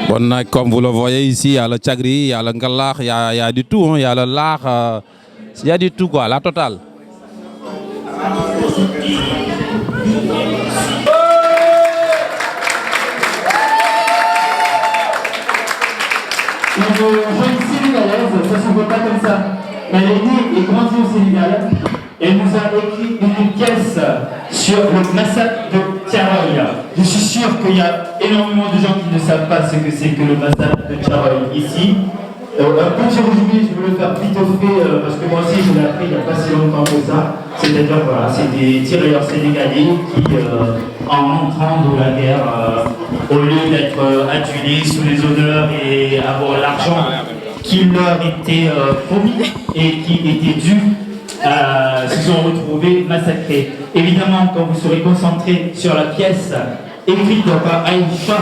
Bon, comme vous le voyez ici, il y a le tchagri, il y a le ngalakh, il y a du tout, hein, il y a le lard, il y a du tout quoi, la totale. Une jeune Sénégalaise, ça ne se voit pas comme ça. Elle est née et grandie au Sénégal. Elle nous a écrit une pièce sur le massacre de Thiaroye. Je suis sûr qu'il y a énormément de gens qui ne savent pas ce que c'est que le massacre de Thiaroye ici. Un petit résumé, je vais le faire vite fait parce que moi aussi je l'ai appris il n'y a pas si longtemps que ça. C'est-à-dire, voilà, c'est des tirailleurs sénégalais qui, en entrant dans la guerre, au lieu d'être adulés sous les honneurs et avoir l'argent qui leur était promis et qui était dû, se sont retrouvés massacrés. Évidemment, quand vous serez concentré sur la pièce écrite par Aïcha,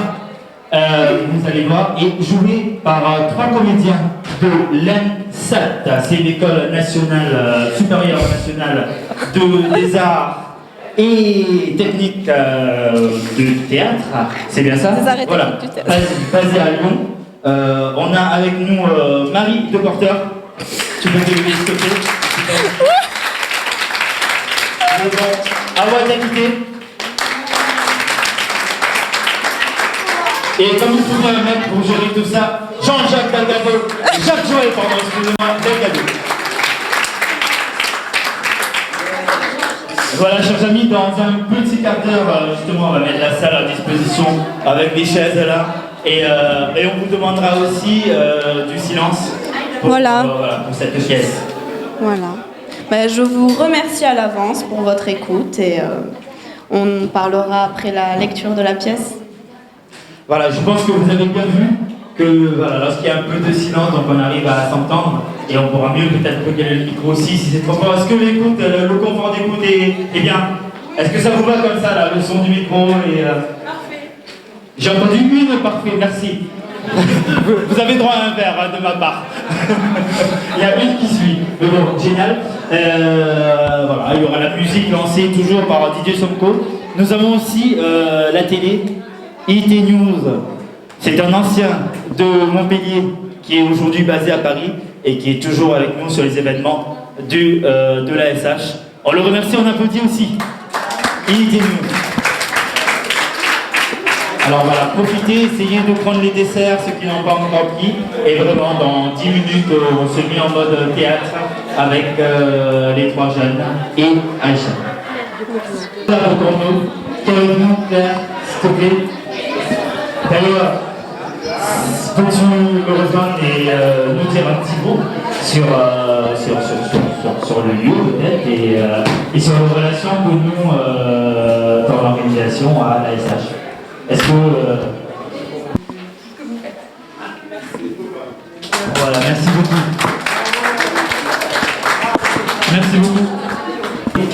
vous allez voir, et joué par 3 comédiens de l'ENSAT, c'est l'école nationale, supérieure nationale des arts et techniques de théâtre, c'est bien ça? Voilà, basé à Lyon. On a avec nous Marie de Porteur, tu peux te lever s'il te plaît. Awa Diakité. Et comme il faut un mec pour gérer tout ça, Jean-Jacques Delgado, Jacques Joël, pardon, excusez-moi, Delgado. Voilà, chers amis, dans un petit quart d'heure, justement, on va mettre la salle à disposition avec des chaises là. Et on vous demandera aussi du silence pour cette pièce. Voilà. Ben, je vous remercie à l'avance pour votre écoute et on parlera après la lecture de la pièce. Voilà, je pense que vous avez bien vu que voilà, lorsqu'il y a un peu de silence, donc on arrive à s'entendre et on pourra mieux peut-être regarder le micro aussi si c'est trop fort. Est-ce que l'écoute, le confort d'écoute est bien? Est-ce que ça vous va comme ça, là, le son du micro et, Parfait. J'ai entendu une, parfait, merci. Vous avez droit à un verre de ma part. Il y a une qui suit. Mais bon, génial. Voilà, il y aura la musique lancée toujours par DJ Somko. Nous avons aussi la télé. IT News, c'est un ancien de Montpellier qui est aujourd'hui basé à Paris et qui est toujours avec nous sur les événements de la SH. On le remercie, on applaudit aussi. IT News. Alors voilà, profitez, essayez de prendre les desserts, ceux qui n'ont pas encore pris. Et vraiment, dans 10 minutes, on se met en mode théâtre avec les 3 jeunes et Aïcha. Là, pour nous, qu'avez-vous, Claire, s'il te plaît? D'ailleurs, peux-tu me rejoindre et nous dire un petit mot sur le lieu peut-être et sur les relations que nous, dans l'organisation à la SH. Est-ce que... vous faites? Merci. Voilà, merci beaucoup. Merci beaucoup.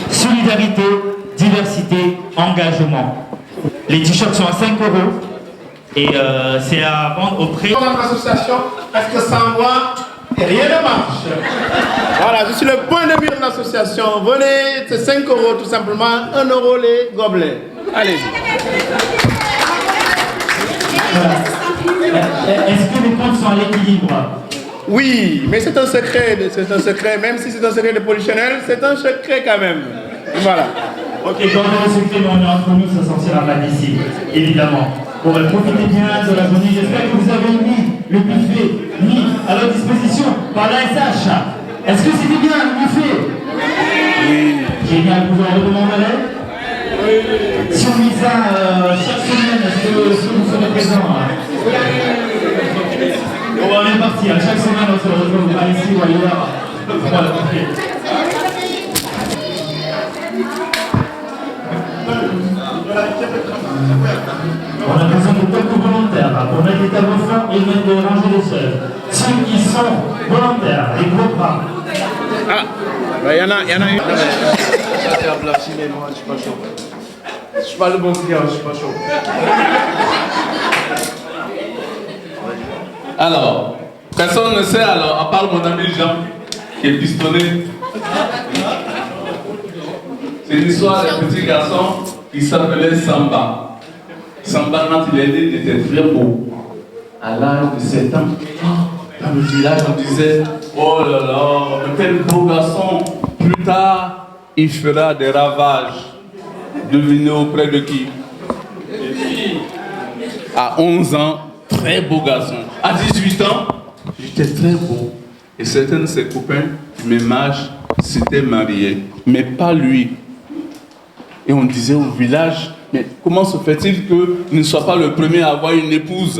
Solidarité, diversité, engagement. Les t-shirts sont à 5 €. Et c'est à vendre auprès de notre association parce que sans moi, rien ne marche. Voilà, je suis le point de vue de l'association. Venez, c'est 5 € tout simplement, 1 € les gobelets. Allez-y. Voilà. Est-ce que les comptes sont à l'équilibre? Oui, mais c'est un secret, même si c'est un secret de polichinelle, c'est un secret quand même. Voilà. Ok, quand on est secret, mais on est entre nous, ça sortira pas d'ici, évidemment. Bon, profitez bien de la journée. J'espère que vous avez mis le buffet mis à votre disposition par la SH. Est-ce que c'était bien le buffet? Oui. Génial, vous en redemandez? Oui. Si on met ça chaque semaine, est-ce que vous serez présents? Bon, on est parti. Chaque semaine, on se retrouve ici ou ailleurs. Voilà, parfait. Voilà, On a besoin de quelques volontaires hein, pour mettre les tables au fond et de ranger les chaises. Ceux qui sont volontaires, les gros bras. Ah, il y en a une. Moi, je suis pas chaud. Je suis pas le bon client, je suis pas chaud. Alors, personne ne sait alors, à part mon ami Jean, qui est pistonné. C'est l'histoire d'un petit garçon qui s'appelait Samba. Samba, quand il est né, il était très beau. À l'âge de 7 ans, dans le village, on disait, oh là là, quel beau garçon. Plus tard, il fera des ravages. Devinez auprès de qui? À 11 ans, très beau garçon. À 18 ans, j'étais très beau. Et certains de ses copains du même âge s'étaient mariés. Mais pas lui. Et on disait au village, mais comment se fait-il qu'il ne soit pas le premier à avoir une épouse?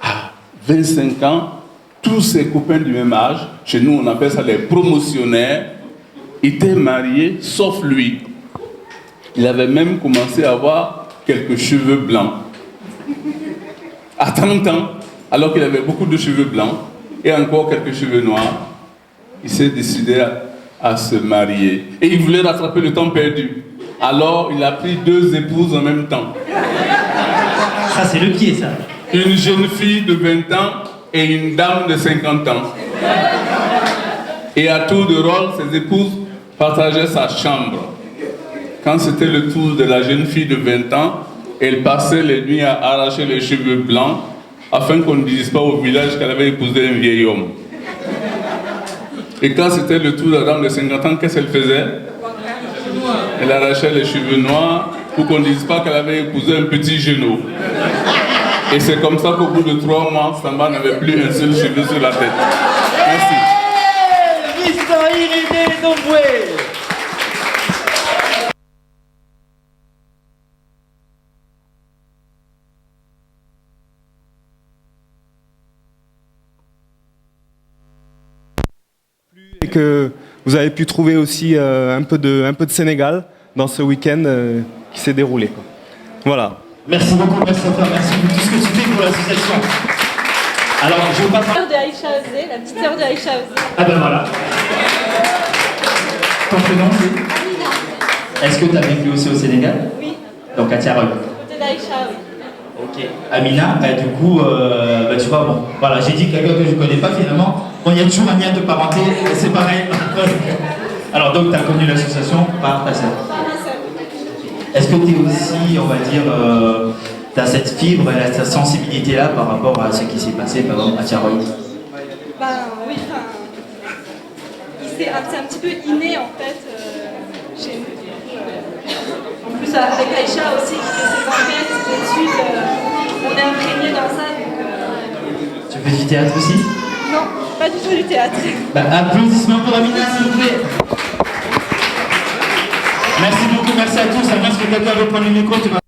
À 25 ans, tous ses copains du même âge, chez nous on appelle ça les promotionnaires, étaient mariés, sauf lui. Il avait même commencé à avoir quelques cheveux blancs. À 30 ans, alors qu'il avait beaucoup de cheveux blancs et encore quelques cheveux noirs, il s'est décidé à se marier. Et il voulait rattraper le temps perdu. Alors, il a pris 2 épouses en même temps. Ça, c'est le pied, ça. Une jeune fille de 20 ans et une dame de 50 ans. Et à tour de rôle, ses épouses partageaient sa chambre. Quand c'était le tour de la jeune fille de 20 ans, elle passait les nuits à arracher les cheveux blancs afin qu'on ne dise pas au village qu'elle avait épousé un vieil homme. Et quand c'était le tour de la dame de 50 ans, qu'est-ce qu'elle faisait? Elle arrachait les cheveux noirs pour qu'on ne dise pas qu'elle avait épousé un petit genou. Et c'est comme ça qu'au bout de 3 mois, Samba n'avait plus un seul cheveu sur la tête. Merci. Mister Irénée Domboué. Et que vous avez pu trouver aussi un peu de Sénégal dans ce week-end qui s'est déroulé, quoi. Voilà. Merci beaucoup, Christopher. Merci pour tout ce que tu fais pour l'association. Alors, je veux pas parler. De Aïcha Ozé, la petite sœur de Aïcha Ozé. Ah ben voilà. Ton prénom, c'est Est-ce que tu as vécu aussi au Sénégal? Oui. Donc à Tiaroy. Côté d'Aïcha, oui. Ok. Amina, du coup, tu vois, bon, voilà, j'ai dit quelqu'un que je ne connais pas finalement. Bon, il y a toujours un lien de parenté, c'est pareil. Alors donc, tu as connu l'association par ta sœur. Par ma sœur. Est-ce que tu es aussi, on va dire, tu as cette fibre et cette sensibilité-là par rapport à ce qui s'est passé, par exemple, à Tiaroy? Ben oui, enfin. C'est un petit peu inné en fait chez nous. En plus, avec Aïcha aussi, qui fait ses enquêtes, ses études, on est imprégné dans ça. Donc, Tu fais du théâtre aussi? non, pas du tout du théâtre. Bah, applaudissements pour Amina, s'il vous plaît. Merci beaucoup, merci à tous. À moins que quelqu'un veut prendre le micro, tu vas.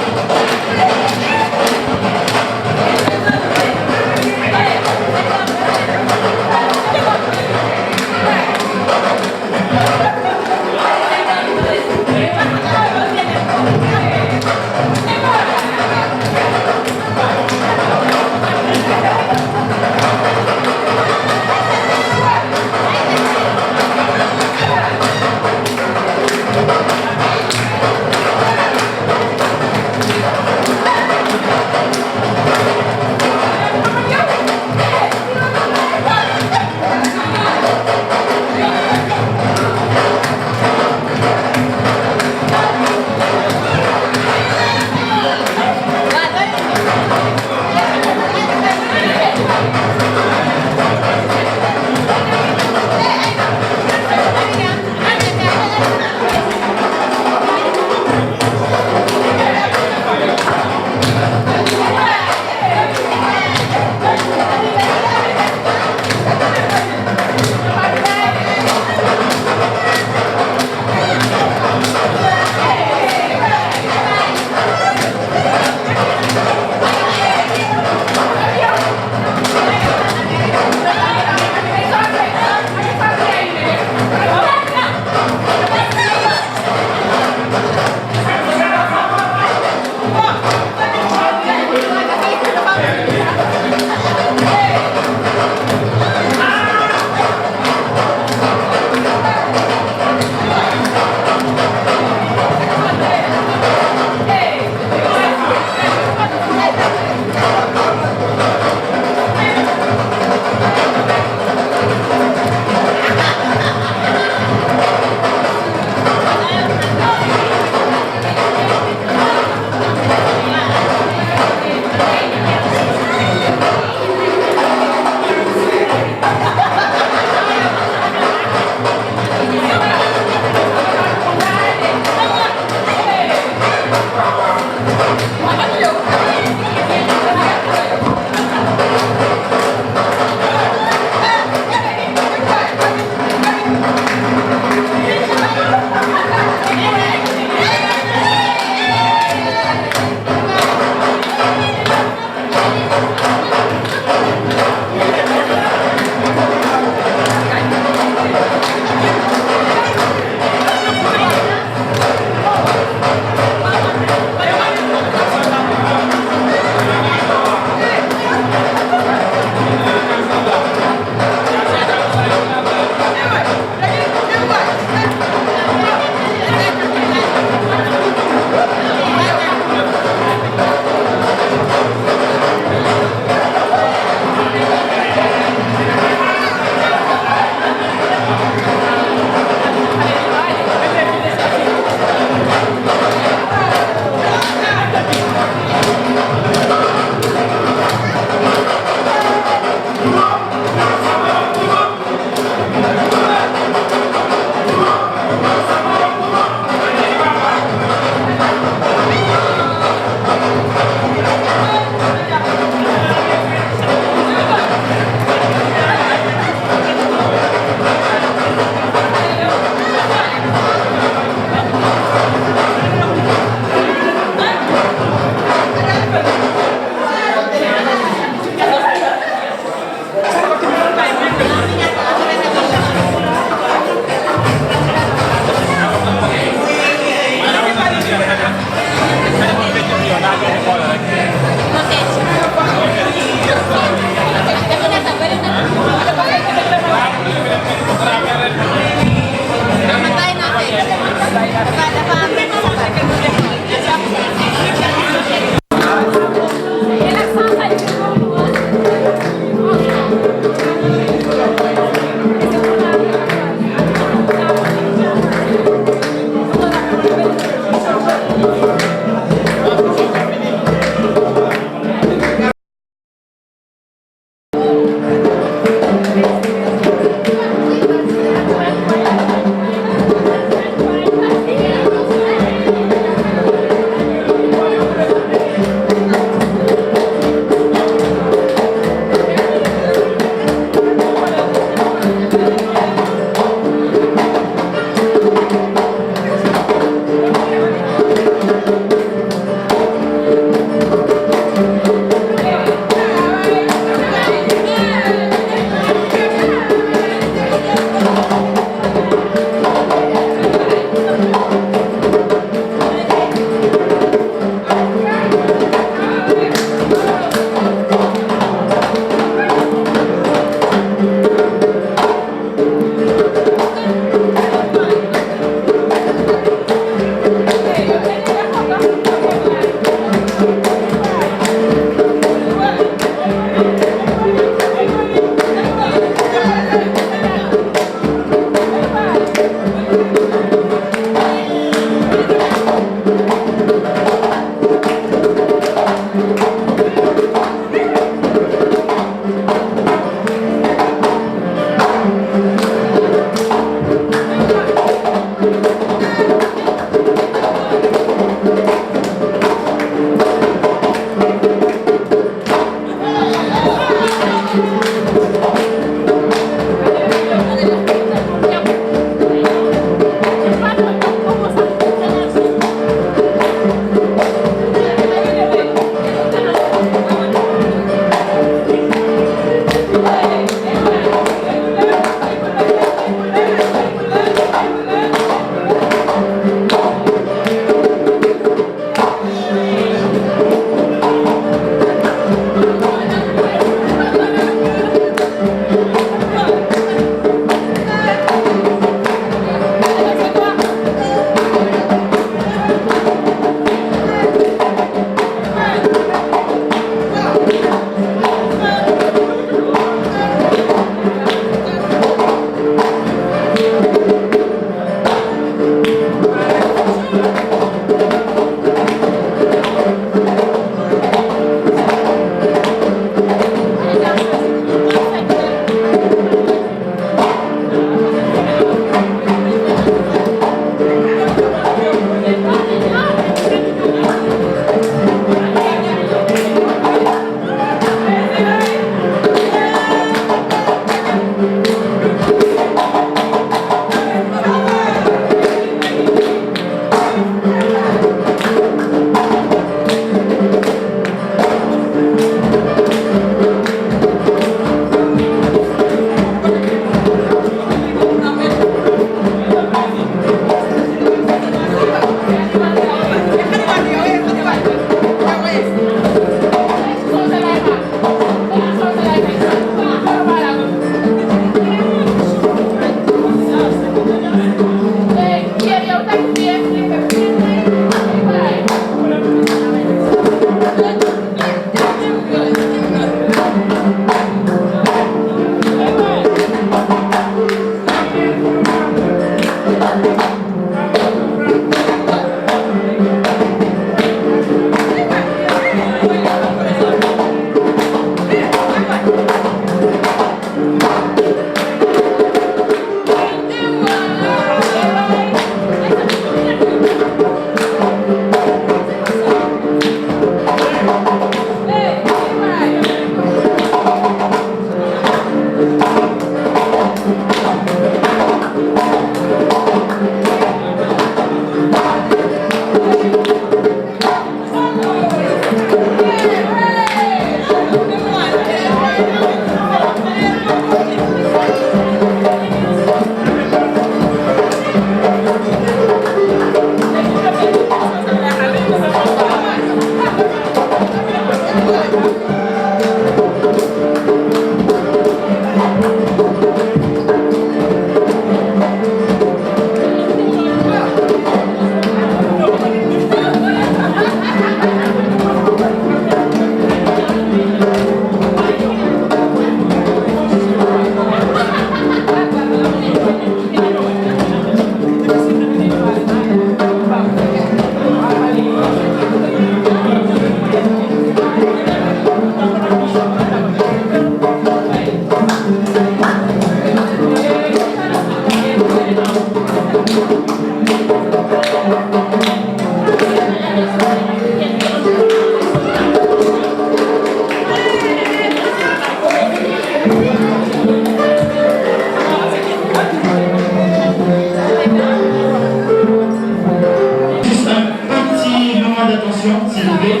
S'il vous plaît.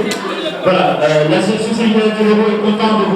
Voilà, l'association Solidarité de l'Euro est contente de vous